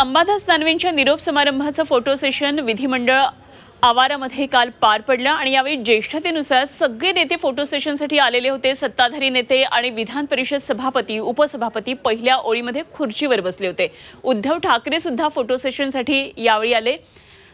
अंबादास दानवेंच्या निरोप समारंभाचं photo session विधिमंडळ आवारामध्ये काल पार पडलं आणि यावेळी ज्येष्ठतेनुसार सगळे नेते फोटो सेशनसाठी आलेले होते। सत्ताधारी नेते आणि विधान परिषद सभापती उपसभापती पहिल्या ओळीमध्ये खुर्चीवर बसले होते। उद्धव ठाकरे सुद्धा फोटो सेशनसाठी यावेळी आले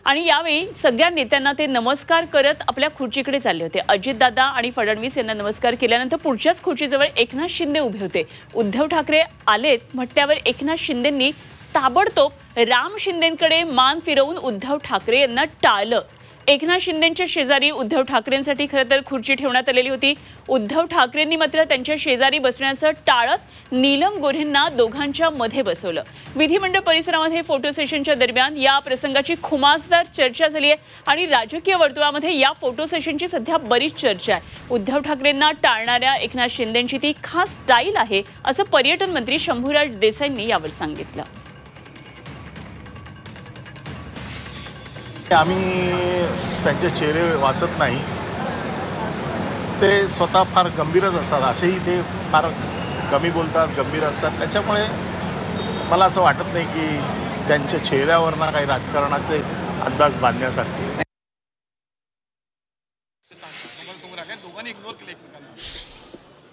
आणि यावेळी सगळ्या नेत्यांना ते नमस्कार करत आपल्या खुर्चीकडे चालले होते। अजितदादा आणि फडणवीस यांना नमस्कार केल्यानंतर पुढच्याच खुर्चीजवळ एकनाथ शिंदे उभे होते। उद्धव ठाकरे आलेत म्हटल्यावर एकनाथ शिंदेंनी ताबडतोब राम शिंदेंकडे मान फिरवून उद्धव ठाकरे यांना टाळलं। एकनाथ शिंदेंच्या शेजारी उद्धव ठाकरेंसाठी खरं तर खुर्ची ठेवण्यात आलेली होती। उद्धव ठाकरेंनी मात्र त्यांच्या शेजारी बसण्याचं टाळत नीलम गोऱ्हेंना दोघांच्या मध्ये बसवलं। विधिमंडळ परिसरामध्ये फोटो सेशनच्या दरम्यान या प्रसंगाची खुमासदार चर्चा झाली आहे आणि राजकीय वर्तुळामध्ये या फोटो सेशनची सध्या बरीच चर्चा आहे। उद्धव ठाकरेंना टाळणाऱ्या एकनाथ शिंदेंची ती खास स्टाईल आहे असं पर्यटन मंत्री शंभूराज देसाईंनी यावर सांगितलं। आम्ही त्यांचे चेहरे वाचत नाही, ते स्वतः फार गंभीरच असतात, असेही ते फार कमी बोलतात, गंभीर असतात। त्याच्यामुळे मला असं वाटत नाही की त्यांच्या चेहऱ्यावरनं काही राजकारणाचे अंदाज बांधण्यासारखे।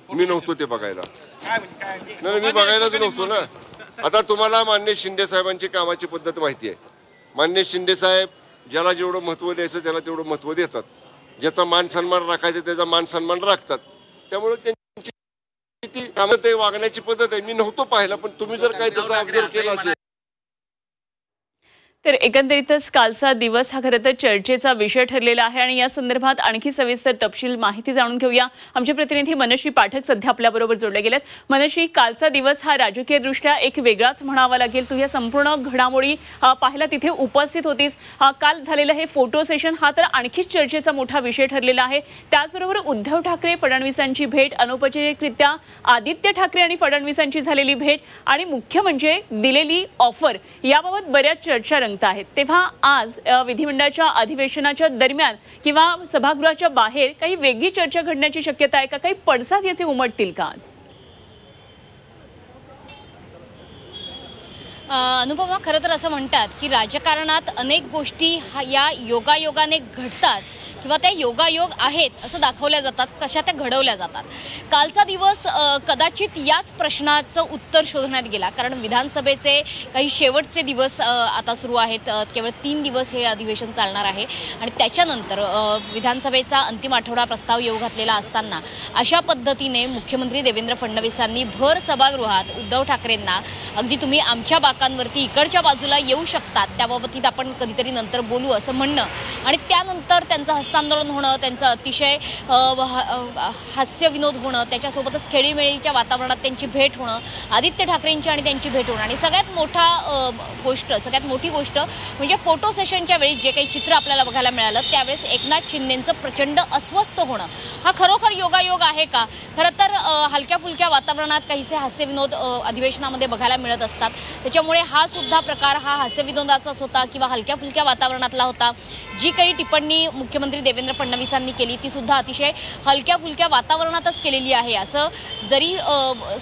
मी नव्हतो ते बघायला, नाही मी बघायलाच नव्हतो ना। आता तुम्हाला मान्य शिंदे साहेबांची कामाची पद्धत माहिती आहे। मान्य शिंदे साहेब ज्याला जेवढं महत्त्व द्यायचं त्याला तेवढं महत्त्व देतात, ज्याचा मान सन्मान राखायचा त्याचा मान सन्मान राखतात। त्यामुळे त्यांची ती कामं ते वागण्याची पद्धत आहे। मी नव्हतो पाहिला, पण तुम्ही जर काही तसं ऑब्झर्व केलं असेल तर एकंदरीतच कालचा दिवस हा खरं तर चर्चेचा विषय ठरलेला आहे आणि या संदर्भात आणखी सविस्तर तपशील माहिती जाणून घेऊया। आमचे प्रतिनिधी मनश्री पाठक सध्या आपल्याबरोबर जोडले गेलेत। मनश्री, कालचा दिवस हा राजकीयदृष्ट्या एक वेगळाच म्हणावा लागेल। तू या संपूर्ण घडामोडी पाहायला तिथे उपस्थित होतीस। काल झालेलं हे फोटो सेशन हा तर आणखीच चर्चेचा मोठा विषय ठरलेला आहे। त्याचबरोबर उद्धव ठाकरे फडणवीसांची भेट, अनौपचारिकरित्या आदित्य ठाकरे आणि फडणवीसांची झालेली भेट आणि मुख्य म्हणजे दिलेली ऑफर, याबाबत बऱ्याच चर्चा रंगत आहेत। तेव्हा आज विधिमंडळाच्या अधिवेशनाच्या दरम्यान किंवा सभागृहाच्या बाहेर काही वेगळी चर्चा घडण्याची शक्यता आहे का? काही पडसाद याचे उमटतील का आज? अनुपमा, खरं तर असं म्हणतात की राजकारणात अनेक गोष्टी या योगायोगाने घडतात किंवा त्या योगायोग आहेत असं दाखवल्या जातात, कशा त्या घडवल्या जातात। कालचा दिवस कदाचित याच प्रश्नाचं उत्तर शोधण्यात गेला, कारण विधानसभेचे काही शेवटचे दिवस आता सुरू आहेत। केवळ 3 दिवस हे अधिवेशन चालणार आहे आणि त्याच्यानंतर विधानसभेचा अंतिम आठवडा प्रस्ताव येऊ घातलेला असताना अशा पद्धतीने मुख्यमंत्री देवेंद्र फडणवीसांनी भर सभागृहात उद्धव ठाकरेंना अगदी तुम्ही आमच्या बाकांवरती इकडच्या बाजूला येऊ शकतात, त्याबाबतीत आपण कधीतरी नंतर बोलू असं म्हणणं आणि त्यानंतर त्यांचं हस्तांदोलन होणं, त्यांचं अतिशय हास्यविनोद होणं, त्याच्यासोबतच खेळीमेळीच्या वातावरणात त्यांची भेट होणं, आदित्य ठाकरेंची आणि त्यांची भेट होणं आणि सगळ्यात मोठी गोष्ट म्हणजे फोटो सेशनच्या वेळी जे काही चित्र आपल्याला बघायला मिळालं त्यावेळेस एकनाथ शिंदेंचं प्रचंड अस्वस्थ होणं, हा खरोखर योगायोग आहे का? खरं तर हलक्या फुलक्या वातावरणात काहीसे हास्यविनोद अधिवेशनामध्ये बघायला मिळत असतात, त्याच्यामुळे हा सुद्धा प्रकार हा हास्यविनोदाचाच होता किंवा हलक्या फुलक्या वातावरणातला होता। जी काही टिप्पणी मुख्यमंत्री देवेंद्र फडणवीसांनी केली ती सुद्धा अतिशय हलक्या फुलक्या वातावरणातच केलेली आहे असं जरी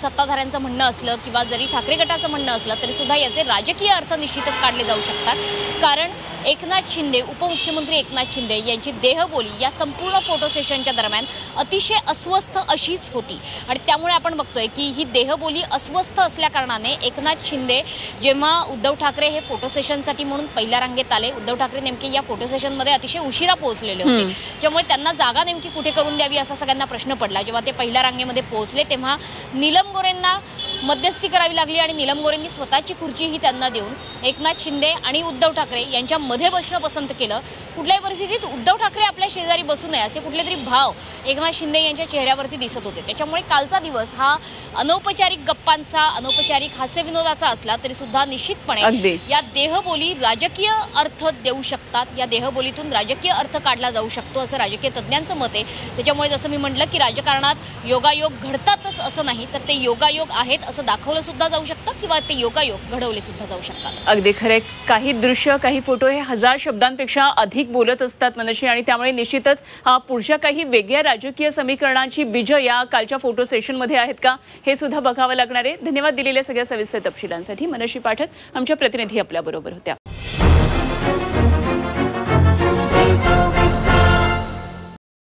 सत्ताधाऱ्यांचं म्हणणं असलं किंवा जरी ठाकरे गटाचं म्हणणं असलं तरी सुद्धा याचे राजकीय अर्थ निश्चितच काढले जाऊ शकतात। कारण एकनाथ शिंदे, उपमुख्यमंत्री एकनाथ शिंदे यांची देहबोली या संपूर्ण फोटो सेशनच्या दरम्यान अतिशय अस्वस्थ अशीच होती आणि त्यामुळे आपण बघतोय की ही देहबोली अस्वस्थ असल्याकारणाने एकनाथ शिंदे जेव्हा उद्धव ठाकरे हे फोटो सेशनसाठी म्हणून पहिल्या रांगेत आले, उद्धव ठाकरे नेमके या फोटो सेशनमध्ये अतिशय उशिरा पोहोचलेले होते, त्यामुळे त्यांना जागा नेमकी कुठे करून द्यावी असा सगळ्यांना प्रश्न पडला। जेव्हा ते पहिल्या रांगेमध्ये पोहोचले तेव्हा नीलम गोऱ्हेंना मध्यस्थी करावी लागली आणि नीलम गोऱ्हेंनी स्वतःची खुर्ची ही त्यांना देऊन एकनाथ शिंदे आणि उद्धव ठाकरे यांच्या मध्ये बसणं पसंत केलं। कुठल्याही परिस्थितीत उद्धव ठाकरे आपल्या शेजारी बसू नये असे कुठले तरी भाव एकनाथ शिंदे यांच्या चेहऱ्यावरती दिसत होते। त्याच्यामुळे कालचा दिवस हा अनौपचारिक गप्पांचा, अनौपचारिक हास्यविनोदाचा असला तरी सुद्धा निश्चितपणे या देहबोली राजकीय अर्थ देऊ शकतात, या देहबोलीतून राजकीय अर्थ काढला जाऊ शकतो असं राजकीय तज्ज्ञांचं मत आहे. त्याच्यामुळे जसं मी म्हटलं की राजकारणात योगायोग घडतातच असं नाही, तर ते योगायोग आहेत असं दाखवलं सुद्धा जाऊ शकतं किंवा ते योगायोग घडवले सुद्धा जाऊ शकतात. अगदी खरे. काही दृश्य, काही फोटो हे 1000 शब्दांपेक्षा अधिक बोलत असतात मनशी, आणि त्यामुळे निश्चितच पुढच्या काही वेगळ्या राजकीय समीकरणांची बीज या कालच्या फोटो सेशनमध्ये आहेत का हे सुद्धा बघावं लागणार आहे. धन्यवाद दिलेल्या सगळ्या सविस्तर तपशिलांसाठी. मनशी पाठक आमच्या प्रतिनिधी आपल्याबरोबर होत्या.